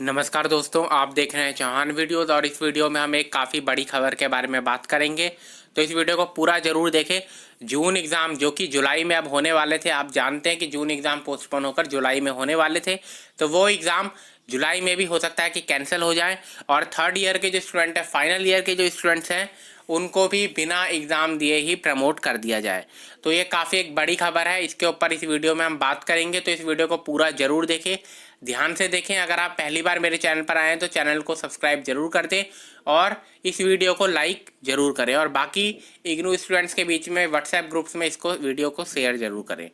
नमस्कार दोस्तों, आप देख रहे हैं चौहान वीडियोस और इस वीडियो में हम एक काफ़ी बड़ी खबर के बारे में बात करेंगे। तो इस वीडियो को पूरा ज़रूर देखें। जून एग्ज़ाम जो कि जुलाई में अब होने वाले थे, आप जानते हैं कि जून एग्ज़ाम पोस्टपोन होकर जुलाई में होने वाले थे, तो वो एग्ज़ाम जुलाई में भी हो सकता है कि कैंसिल हो जाए। और थर्ड ईयर के जो स्टूडेंट हैं, फाइनल ईयर के जो स्टूडेंट्स हैं, उनको भी बिना एग्ज़ाम दिए ही प्रमोट कर दिया जाए। तो ये काफ़ी एक बड़ी खबर है, इसके ऊपर इस वीडियो में हम बात करेंगे। तो इस वीडियो को पूरा ज़रूर देखें, ध्यान से देखें। अगर आप पहली बार मेरे चैनल पर आए हैं तो चैनल को सब्सक्राइब जरूर कर दें और इस वीडियो को लाइक जरूर करें और बाकी इग्नू स्टूडेंट्स के बीच में व्हाट्सएप ग्रुप्स में इसको वीडियो को शेयर जरूर करें।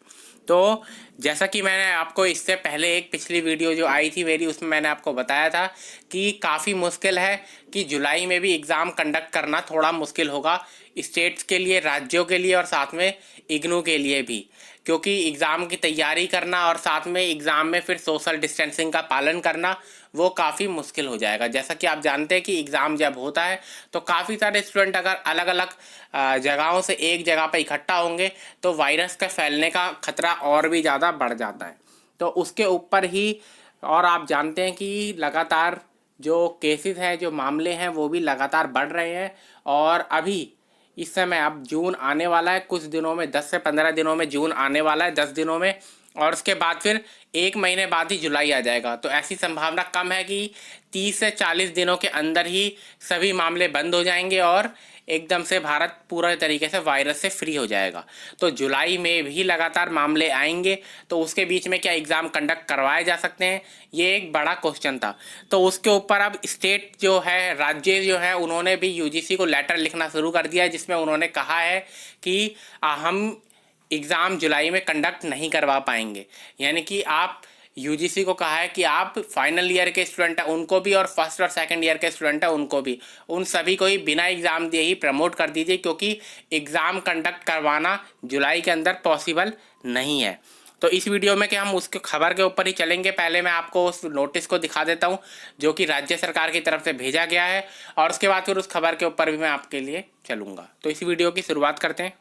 तो जैसा कि मैंने आपको इससे पहले एक पिछली वीडियो जो आई थी मेरी, उसमें मैंने आपको बताया था कि काफ़ी मुश्किल है कि जुलाई में भी एग्ज़ाम कंडक्ट करना थोड़ा मुश्किल होगा स्टेट्स के लिए, राज्यों के लिए और साथ में इग्नू के लिए भी, क्योंकि एग्ज़ाम की तैयारी करना और साथ में एग्ज़ाम में फिर सोशल डिस्टेंसिंग का पालन करना वो काफ़ी मुश्किल हो जाएगा। जैसा कि आप जानते हैं कि एग्ज़ाम जब होता है तो काफ़ी सारे स्टूडेंट अगर अलग अलग जगहों से एक जगह पर इकट्ठा होंगे तो वायरस का फैलने का खतरा और भी ज़्यादा बढ़ जाता है। तो उसके ऊपर ही, और आप जानते हैं कि लगातार जो केसेस हैं, जो मामले हैं, वो भी लगातार बढ़ रहे हैं। और अभी इस समय अब जून आने वाला है, कुछ दिनों में 10 से 15 दिनों में जून आने वाला है, 10 दिनों में, और उसके बाद फिर एक महीने बाद ही जुलाई आ जाएगा। तो ऐसी संभावना कम है कि 30 से 40 दिनों के अंदर ही सभी मामले बंद हो जाएंगे और एकदम से भारत पूरा तरीके से वायरस से फ्री हो जाएगा। तो जुलाई में भी लगातार मामले आएंगे, तो उसके बीच में क्या एग्ज़ाम कंडक्ट करवाए जा सकते हैं, ये एक बड़ा क्वेश्चन था। तो उसके ऊपर अब स्टेट जो है, राज्य जो है, उन्होंने भी यूजीसी को लेटर लिखना शुरू कर दिया है, जिसमें उन्होंने कहा है कि हम एग्ज़ाम जुलाई में कंडक्ट नहीं करवा पाएंगे। यानी कि आप यूजीसी को कहा है कि आप फाइनल ईयर के स्टूडेंट हैं उनको भी और फर्स्ट और सेकंड ईयर के स्टूडेंट हैं उनको भी, उन सभी को ही बिना एग्ज़ाम दिए ही प्रमोट कर दीजिए, क्योंकि एग्ज़ाम कंडक्ट करवाना जुलाई के अंदर पॉसिबल नहीं है। तो इस वीडियो में कि हम उसके खबर के ऊपर ही चलेंगे। पहले मैं आपको उस नोटिस को दिखा देता हूं जो कि राज्य सरकार की तरफ से भेजा गया है, और उसके बाद फिर उस खबर के ऊपर भी मैं आपके लिए चलूँगा। तो इस वीडियो की शुरुआत करते हैं।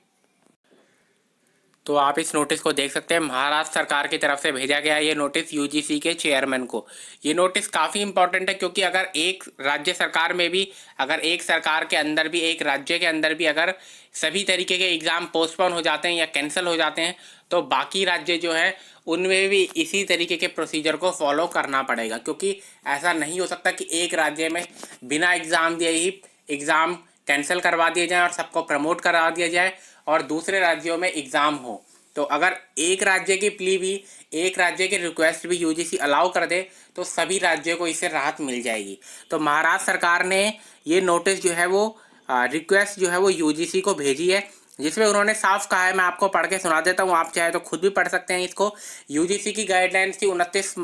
तो आप इस नोटिस को देख सकते हैं, महाराष्ट्र सरकार की तरफ से भेजा गया है ये नोटिस यूजीसी के चेयरमैन को। ये नोटिस काफ़ी इंपॉर्टेंट है, क्योंकि अगर एक राज्य सरकार में भी, अगर एक सरकार के अंदर भी, एक राज्य के अंदर भी अगर सभी तरीके के एग्ज़ाम पोस्टपोन हो जाते हैं या कैंसिल हो जाते हैं, तो बाकी राज्य जो हैं उनमें भी इसी तरीके के प्रोसीजर को फॉलो करना पड़ेगा। क्योंकि ऐसा नहीं हो सकता कि एक राज्य में बिना एग्ज़ाम दिए ही एग्ज़ाम कैंसिल करवा दिए जाएँ और सबको प्रमोट करा दिया जाए और दूसरे राज्यों में एग्ज़ाम हो। तो अगर एक राज्य की प्ली भी, एक राज्य की रिक्वेस्ट भी यूजीसी अलाउ कर दे तो सभी राज्यों को इससे राहत मिल जाएगी। तो महाराष्ट्र सरकार ने ये नोटिस जो है वो रिक्वेस्ट जो है वो यूजीसी को भेजी है, जिसमें उन्होंने साफ कहा है, मैं आपको पढ़ के सुना देता हूँ, आप चाहे तो खुद भी पढ़ सकते हैं इसको। यूजीसी की गाइडलाइंस थी 29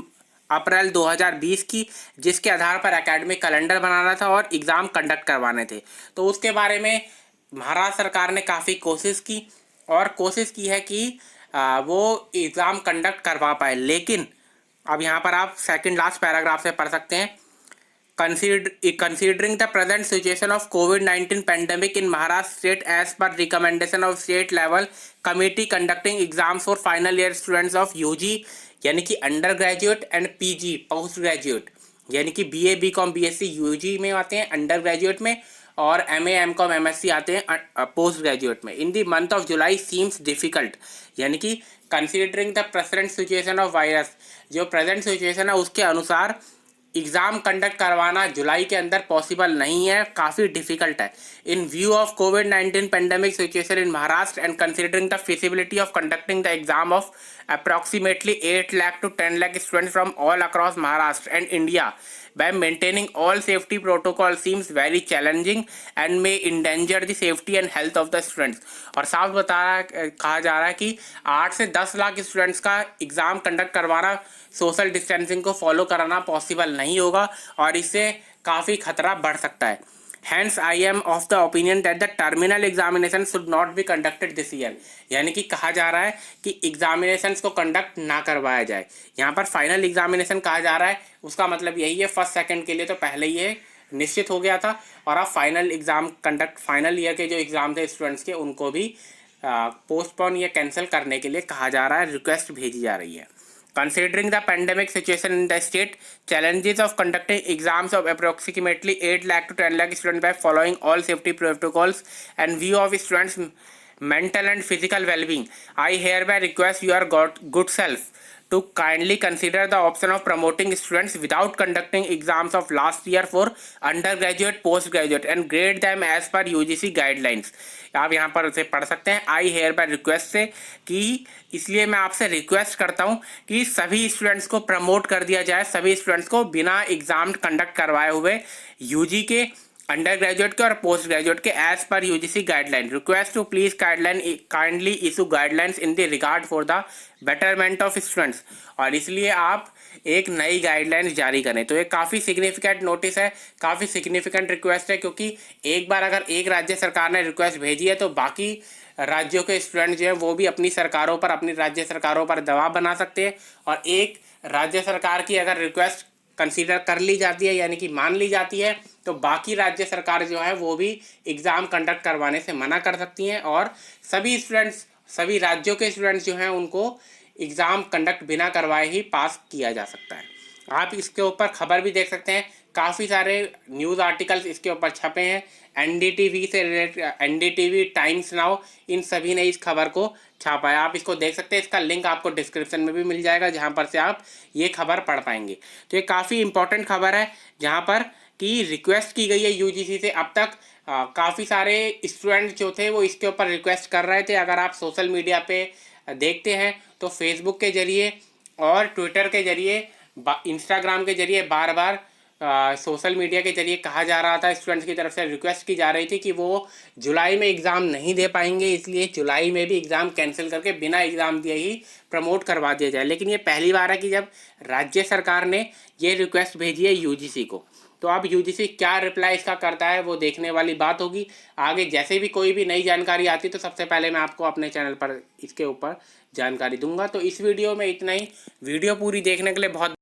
अप्रैल 2020 की, जिसके आधार पर एकेडमिक कैलेंडर बनाना था और एग्ज़ाम कंडक्ट करवाने थे। तो उसके बारे में महाराष्ट्र सरकार ने काफ़ी कोशिश की और कोशिश की है कि वो एग्ज़ाम कंडक्ट करवा पाए। लेकिन अब यहाँ पर आप सेकंड लास्ट पैराग्राफ से पढ़ सकते हैं, considering the present situation of COVID-19 pandemic in Maharashtra state as per recommendation of state level committee conducting exams for final year students of UG यानी कि under graduate and PG post graduate, यानी कि BA BCom BSc UG में आते हैं under graduate में, और MA MCom MSc आते हैं पोस्ट ग्रेजुएट में। In the month of July seems difficult, यानी कि considering the present situation of virus, जो प्रेजेंट सिचुएशन है उसके अनुसार एग्ज़ाम कंडक्ट करवाना जुलाई के अंदर पॉसिबल नहीं है, काफ़ी डिफिकल्ट है। इन view of covid pandemic situation in Maharashtra and considering the feasibility of conducting the exam of approximately 8 lakh to 10 lakh students from all across Maharashtra and India by maintaining all safety protocol seems very challenging and may endanger the safety and health of the students। और साफ कहा जा रहा है कि 8 से 10 lakh students का exam conduct करवाना सोशल डिस्टेंसिंग को फॉलो कराना पॉसिबल नहीं होगा और इससे काफ़ी खतरा बढ़ सकता है। Hence, I am of the opinion that the terminal examination should not be conducted this year। यानी कि कहा जा रहा है कि एग्जामिनेशंस को कंडक्ट ना करवाया जाए। यहाँ पर फाइनल एग्जामिनेशन कहा जा रहा है, उसका मतलब यही है, फर्स्ट सेकंड के लिए तो पहले ही ये निश्चित हो गया था, और अब final exam conduct, final year के जो एग्ज़ाम थे स्टूडेंट्स के, उनको भी पोस्टपोन या कैंसिल करने के लिए कहा जा रहा है, रिक्वेस्ट भेजी जा रही है। Considering the pandemic situation in the state, challenges of conducting exams of approximately 8 lakh to 10 lakh students by following all safety protocols and view of students' mental and physical well-being, I hereby request your good self to kindly consider the option of promoting students without conducting exams of last year for undergraduate, postgraduate and grade them as per UGC guidelines. आप यहाँ पर उसे पढ़ सकते हैं, आई hair bye request से कि इसलिए मैं आपसे रिक्वेस्ट करता हूँ कि सभी स्टूडेंट्स को प्रमोट कर दिया जाए, सभी स्टूडेंट्स को बिना एग्जाम कंडक्ट करवाए हुए यूजी के, अंडर ग्रेजुएट के और पोस्ट ग्रेजुएट के एज पर UGC guideline. Request to please kindly issue guidelines in the regard for the betterment of students. और इसलिए आप एक नई गाइडलाइंस जारी करें। तो ये काफ़ी सिग्निफिकेंट नोटिस है, काफ़ी सिग्निफिकेंट रिक्वेस्ट है, क्योंकि एक बार अगर एक राज्य सरकार ने रिक्वेस्ट भेजी है तो बाकी राज्यों के स्टूडेंट जो है वो भी अपनी सरकारों पर, अपनी राज्य सरकारों पर दबाव बना सकते हैं। और एक राज्य सरकार की अगर रिक्वेस्ट कंसीडर कर ली जाती है, यानी कि मान ली जाती है, तो बाकी राज्य सरकार जो है वो भी एग्ज़ाम कंडक्ट करवाने से मना कर सकती हैं और सभी स्टूडेंट्स, सभी राज्यों के स्टूडेंट्स जो हैं उनको एग्ज़ाम कंडक्ट बिना करवाए ही पास किया जा सकता है। आप इसके ऊपर खबर भी देख सकते हैं, काफ़ी सारे न्यूज़ आर्टिकल्स इसके ऊपर छपे हैं। एनडीटीवी से रिलेटेड, एनडीटीवी, टाइम्स नाउ, इन सभी ने इस खबर को छापा है। आप इसको देख सकते हैं, इसका लिंक आपको डिस्क्रिप्शन में भी मिल जाएगा जहां पर से आप ये खबर पढ़ पाएंगे। तो ये काफ़ी इंपॉर्टेंट खबर है जहां पर कि रिक्वेस्ट की गई है यूजीसी से। अब तक काफ़ी सारे स्टूडेंट जो थे वो इसके ऊपर रिक्वेस्ट कर रहे थे। अगर आप सोशल मीडिया पे देखते हैं तो फेसबुक के ज़रिए और ट्विटर के ज़रिए, इंस्टाग्राम के ज़रिए बार बार सोशल मीडिया के जरिए कहा जा रहा था, स्टूडेंट्स की तरफ से रिक्वेस्ट की जा रही थी कि वो जुलाई में एग्ज़ाम नहीं दे पाएंगे, इसलिए जुलाई में भी एग्ज़ाम कैंसिल करके बिना एग्ज़ाम दिए ही प्रमोट करवा दिया जाए। लेकिन ये पहली बार है कि जब राज्य सरकार ने ये रिक्वेस्ट भेजी है यूजीसी को। तो अब यूजीसी क्या रिप्लाई इसका करता है वो देखने वाली बात होगी। आगे जैसे भी कोई भी नई जानकारी आती तो सबसे पहले मैं आपको अपने चैनल पर इसके ऊपर जानकारी दूंगा। तो इस वीडियो में इतना ही। वीडियो पूरी देखने के लिए बहुत